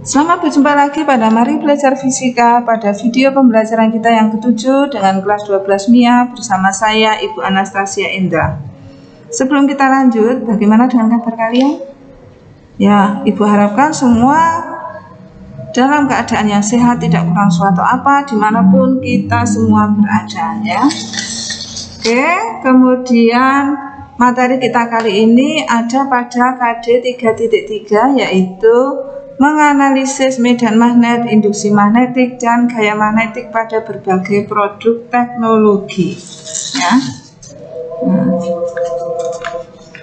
Selamat berjumpa lagi pada Mari Belajar Fisika pada video pembelajaran kita yang ke-7 dengan kelas 12 MIA bersama saya Ibu Anastasia Indra. Sebelum kita lanjut, bagaimana dengan kabar kalian? Ya, Ibu harapkan semua dalam keadaan yang sehat, tidak kurang suatu apa, dimanapun kita semua berada ya. Oke, kemudian materi kita kali ini ada pada KD 3.3 yaitu menganalisis medan magnet, induksi magnetik, dan gaya magnetik pada berbagai produk teknologi. Ya.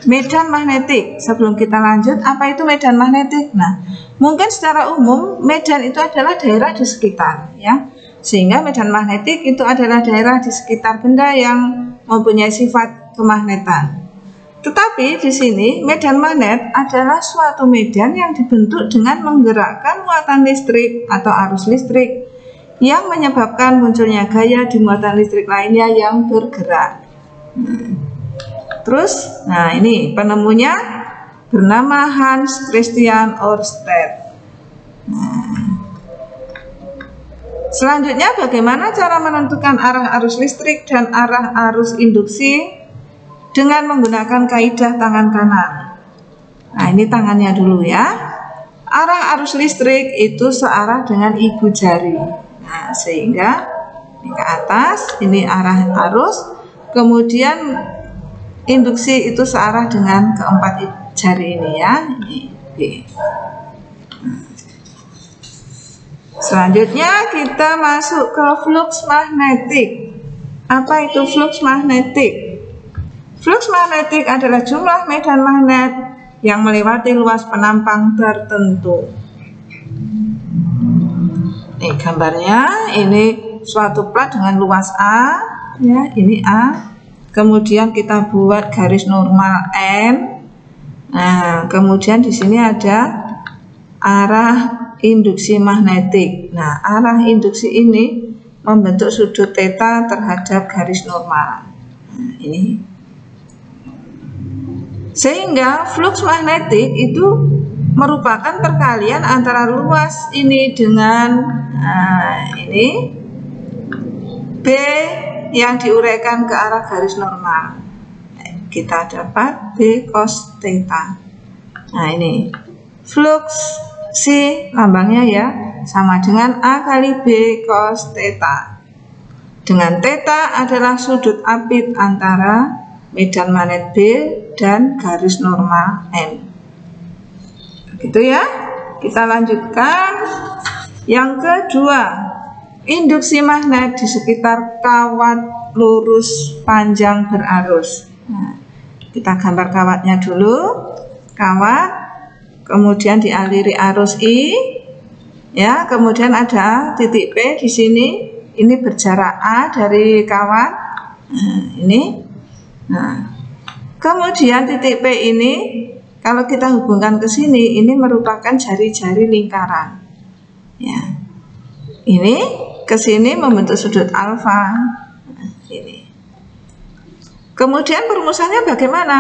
Medan magnetik. Sebelum kita lanjut, apa itu medan magnetik? Nah, mungkin secara umum medan itu adalah daerah di sekitar, ya. Sehingga medan magnetik itu adalah daerah di sekitar benda yang mempunyai sifat kemagnetan. Tetapi di sini medan magnet adalah suatu medan yang dibentuk dengan menggerakkan muatan listrik atau arus listrik yang menyebabkan munculnya gaya di muatan listrik lainnya yang bergerak. Terus, nah ini penemunya bernama Hans Christian Ørsted. Selanjutnya, bagaimana cara menentukan arah arus listrik dan arah arus induksi dengan menggunakan kaidah tangan kanan. Nah, ini tangannya dulu ya. Arah arus listrik itu searah dengan ibu jari. Nah, sehingga ini ke atas, ini arah arus. Kemudian induksi itu searah dengan keempat jari ini ya. Ini B. Selanjutnya kita masuk ke flux magnetik. Apa itu flux magnetik? Flux magnetik adalah jumlah medan magnet yang melewati luas penampang tertentu. Ini gambarnya, ini suatu plat dengan luas A, ya, ini A. Kemudian kita buat garis normal N. Nah, kemudian di sini ada arah induksi magnetik. Nah, arah induksi ini membentuk sudut theta terhadap garis normal. Nah, ini. Sehingga flux magnetik itu merupakan perkalian antara luas ini dengan ini B yang diuraikan ke arah garis normal. Kita dapat B cos theta. Nah, ini flux C lambangnya ya sama dengan A kali B cos theta. Dengan theta adalah sudut apit antara medan magnet B dan garis normal N. Gitu ya. Kita lanjutkan. Yang kedua, induksi magnet di sekitar kawat lurus panjang berarus. Nah, kita gambar kawatnya dulu. Kawat, kemudian dialiri arus I, ya, kemudian ada titik P di sini. Ini berjarak A dari kawat. Nah, ini. Nah, kemudian titik P ini kalau kita hubungkan ke sini, ini merupakan jari-jari lingkaran. Ya, ini ke sini membentuk sudut alfa. Nah, ini. Kemudian perumusannya bagaimana?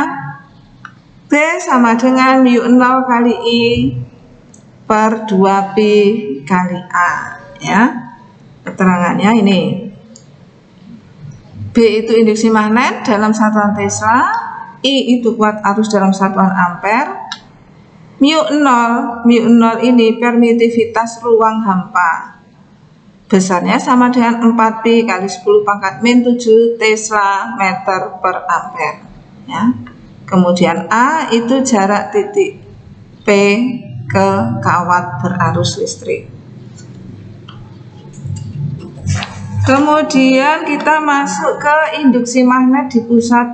B sama dengan mu0 kali I per 2Pi kali A. Ya, keterangannya ini. B itu induksi magnet dalam satuan Tesla, I itu kuat arus dalam satuan ampere, mu0 ini permitivitas ruang hampa. Besarnya sama dengan 4Pi kali 10 pangkat min 7 Tesla meter per ampere. Ya. Kemudian A itu jarak titik P ke kawat berarus listrik. Kemudian kita masuk ke induksi magnet di pusat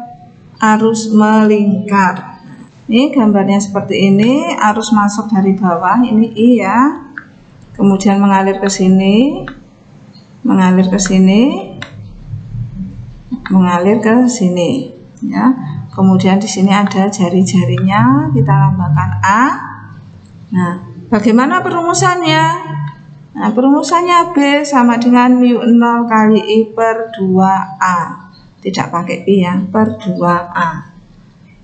arus melingkar. Ini gambarnya seperti ini, arus masuk dari bawah, ini I ya. Kemudian mengalir ke sini, mengalir ke sini, mengalir ke sini, ya. Kemudian di sini ada jari-jarinya, kita lambangkan A. Nah, bagaimana perumusannya? Nah, perumusannya B sama dengan mu0 kali I per 2A. Tidak pakai Pi ya, per 2A.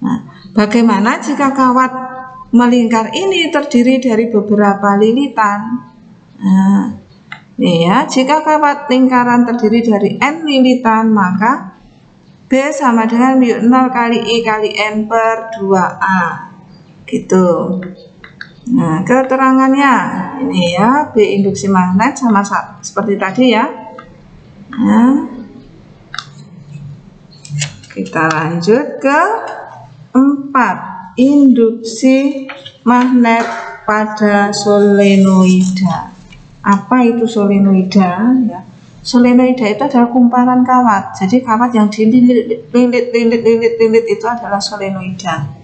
Nah, bagaimana jika kawat melingkar ini terdiri dari beberapa lilitan. Nah, ini ya, jika kawat lingkaran terdiri dari N lilitan, maka B sama dengan mu 0 kali I kali N per 2A. Gitu. Nah, keterangannya ini ya, B induksi magnet sama seperti tadi ya. Nah, kita lanjut ke 4, induksi magnet pada solenoida. Apa itu solenoida ya? Solenoida itu adalah kumparan kawat. Jadi kawat yang dililit itu adalah solenoida.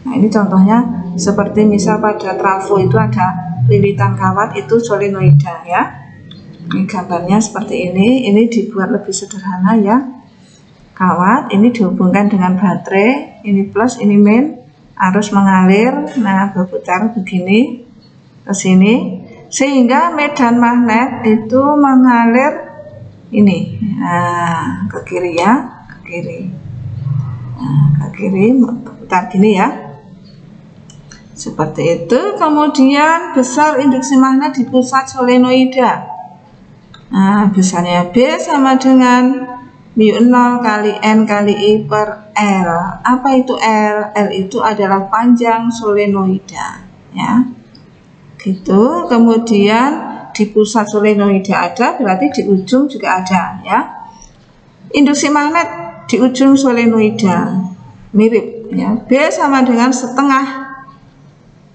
Nah, ini contohnya seperti misal pada trafo itu ada lilitan kawat, itu solenoida ya. Ini gambarnya seperti ini. Ini dibuat lebih sederhana ya. Kawat ini dihubungkan dengan baterai, ini plus, ini min, arus mengalir, nah berputar begini ke sini, sehingga medan magnet itu mengalir ini, nah, ke kiri ya, ke kiri, nah, ke kiri berputar gini ya, seperti itu. Kemudian besar induksi magnet di pusat solenoida. Nah, besarnya B sama dengan mu 0 kali N kali I per L. Apa itu L? L itu adalah panjang solenoida ya. Gitu. Kemudian di pusat solenoida ada, berarti di ujung juga ada ya. Induksi magnet di ujung solenoida mirip ya. B sama dengan setengah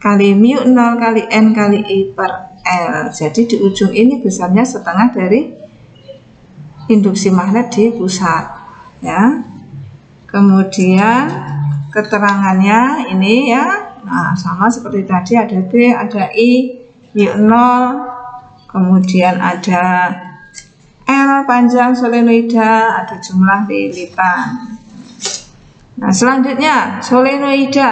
kali mu 0 kali N kali I per L. Jadi di ujung ini besarnya setengah dari induksi magnet di pusat ya. Kemudian keterangannya ini ya, nah sama seperti tadi, ada B, ada I, mu 0, kemudian ada L panjang solenoida, ada jumlah lilitan. Nah, selanjutnya solenoida.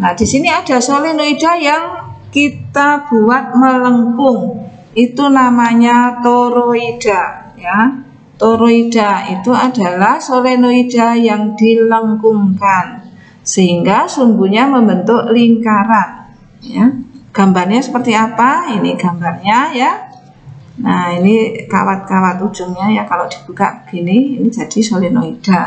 Nah, di sini ada solenoida yang kita buat melengkung, itu namanya toroida ya. Toroida itu adalah solenoida yang dilengkungkan sehingga sumbunya membentuk lingkaran ya. Gambarnya seperti apa? Ini gambarnya ya. Nah, ini kawat-kawat ujungnya ya, kalau dibuka begini, ini jadi solenoida.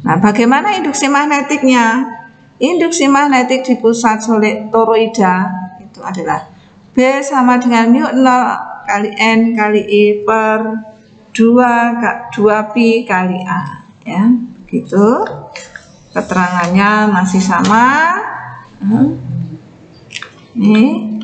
Nah, bagaimana induksi magnetiknya? Induksi magnetik di pusat toroida itu adalah B sama dengan mu 0 kali N kali I per 2pi kali A ya, gitu. Keterangannya masih sama. Nih.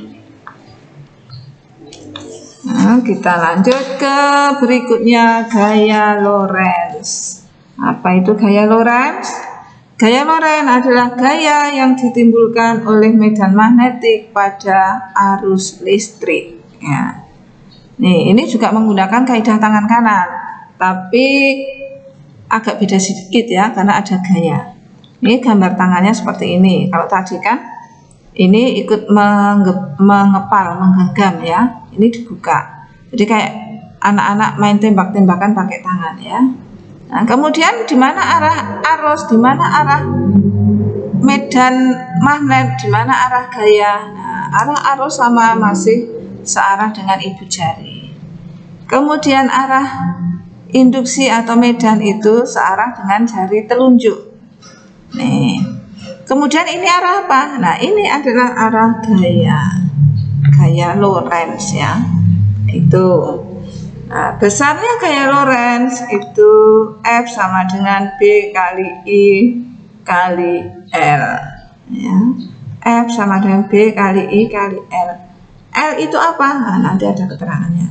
Nah, kita lanjut ke berikutnya, gaya Lorentz. Apa itu gaya Lorentz? Gaya Lorentz adalah gaya yang ditimbulkan oleh medan magnetik pada arus listrik ya. Nih, ini juga menggunakan kaidah tangan kanan, tapi agak beda sedikit ya, karena ada gaya. Ini gambar tangannya seperti ini. Kalau tadi kan ini ikut mengepal, menggenggam ya. Ini dibuka. Jadi kayak anak-anak main tembak-tembakan pakai tangan ya. Nah, kemudian di mana arah arus, di mana arah medan magnet, di mana arah gaya. Nah, arah arus sama masih searah dengan ibu jari. Kemudian arah induksi atau medan itu searah dengan jari telunjuk. Nih. Kemudian ini arah apa? Nah, ini adalah arah gaya. Gaya Lorentz ya. Itu. Nah, besarnya gaya Lorentz itu F sama dengan B kali I kali L ya. F sama dengan B kali I kali L. L itu apa? Nah, nanti ada keterangannya.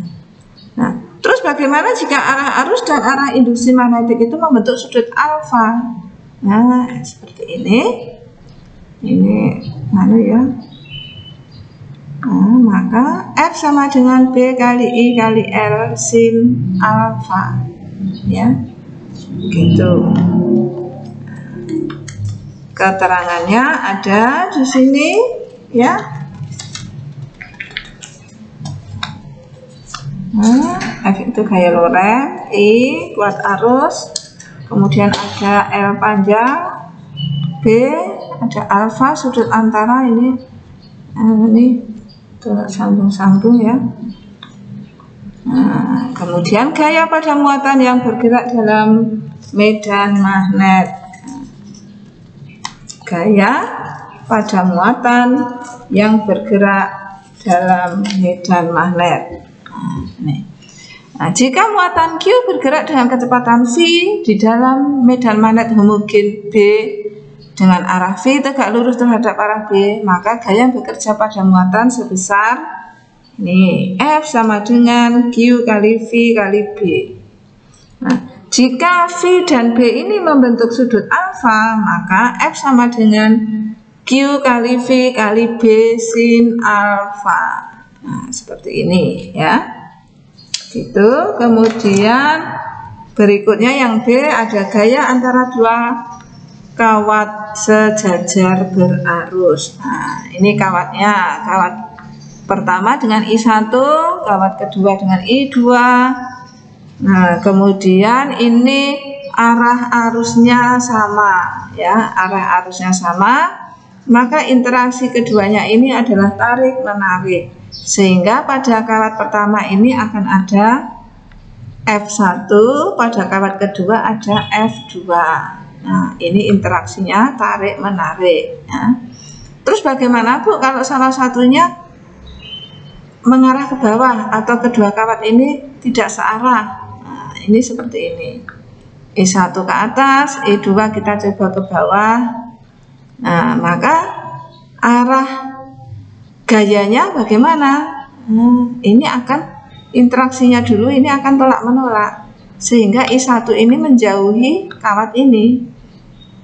Nah, terus bagaimana jika arah arus dan arah induksi magnetik itu membentuk sudut alfa? Nah, seperti ini. Ini lalu ya. Nah, maka F sama dengan B kali I kali L sin alfa. Ya. Gitu. Keterangannya ada di sini ya. Nah, F itu gaya Lorentz, I kuat arus, kemudian ada L panjang, B ada alfa sudut antara ini sambung-sambung ya. Nah, kemudian gaya pada muatan yang bergerak dalam medan magnet. Gaya pada muatan yang bergerak dalam medan magnet. Nah, jika muatan Q bergerak dengan kecepatan v di dalam medan magnet homogen B dengan arah V tegak lurus terhadap arah B, maka gaya yang bekerja pada muatan sebesar ini F sama dengan Q kali V kali B. Nah, jika V dan B ini membentuk sudut alfa, maka F sama dengan Q kali V kali B sin alfa. Nah, seperti ini ya. Gitu. Kemudian berikutnya yang B ada gaya antara dua kawat sejajar berarus. Nah, ini kawatnya, kawat pertama dengan I1, kawat kedua dengan I2. Nah, kemudian ini arah arusnya sama ya, arah arusnya sama, maka interaksi keduanya ini adalah tarik menarik, sehingga pada kawat pertama ini akan ada F1, pada kawat kedua ada F2. Nah, ini interaksinya tarik menarik ya. Terus bagaimana Bu kalau salah satunya mengarah ke bawah atau kedua kawat ini tidak searah? Nah, ini seperti ini. E1 ke atas, E2 kita coba ke bawah. Nah, maka arah gayanya bagaimana? Ini akan interaksinya dulu, ini akan tolak menolak, sehingga I1 ini menjauhi kawat ini.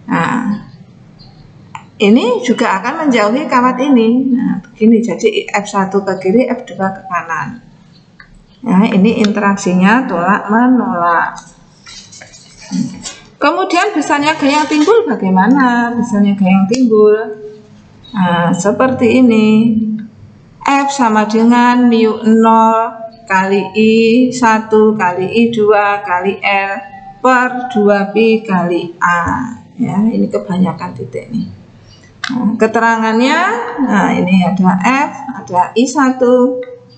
Nah, ini juga akan menjauhi kawat ini. Nah, begini, jadi F1 ke kiri, F2 ke kanan. Nah, ini interaksinya tolak menolak. Kemudian besarnya gaya yang timbul bagaimana? Besarnya gaya yang timbul nah, seperti ini. F sama dengan mu 0 kali I1 kali I2 kali L per 2pi kali A. Ya, ini kebanyakan titik nih. Nah, keterangannya, nah ini ada F, ada I1,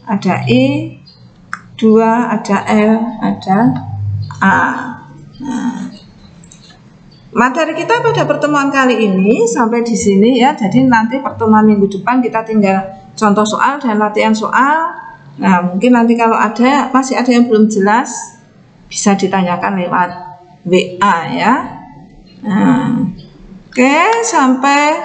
ada I2, ada L, ada A. Nah, materi kita pada pertemuan kali ini sampai di sini ya. Jadi nanti pertemuan minggu depan kita tinggal contoh soal dan latihan soal. Nah, mungkin nanti kalau masih ada yang belum jelas bisa ditanyakan lewat WA ya. Nah, oke, sampai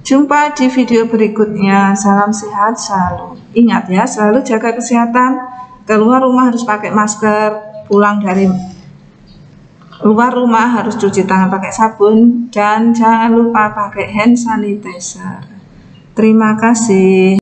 jumpa di video berikutnya. Salam sehat selalu. Ingat ya, selalu jaga kesehatan. Keluar rumah harus pakai masker, pulang dari luar rumah harus cuci tangan pakai sabun, dan jangan lupa pakai hand sanitizer. Terima kasih.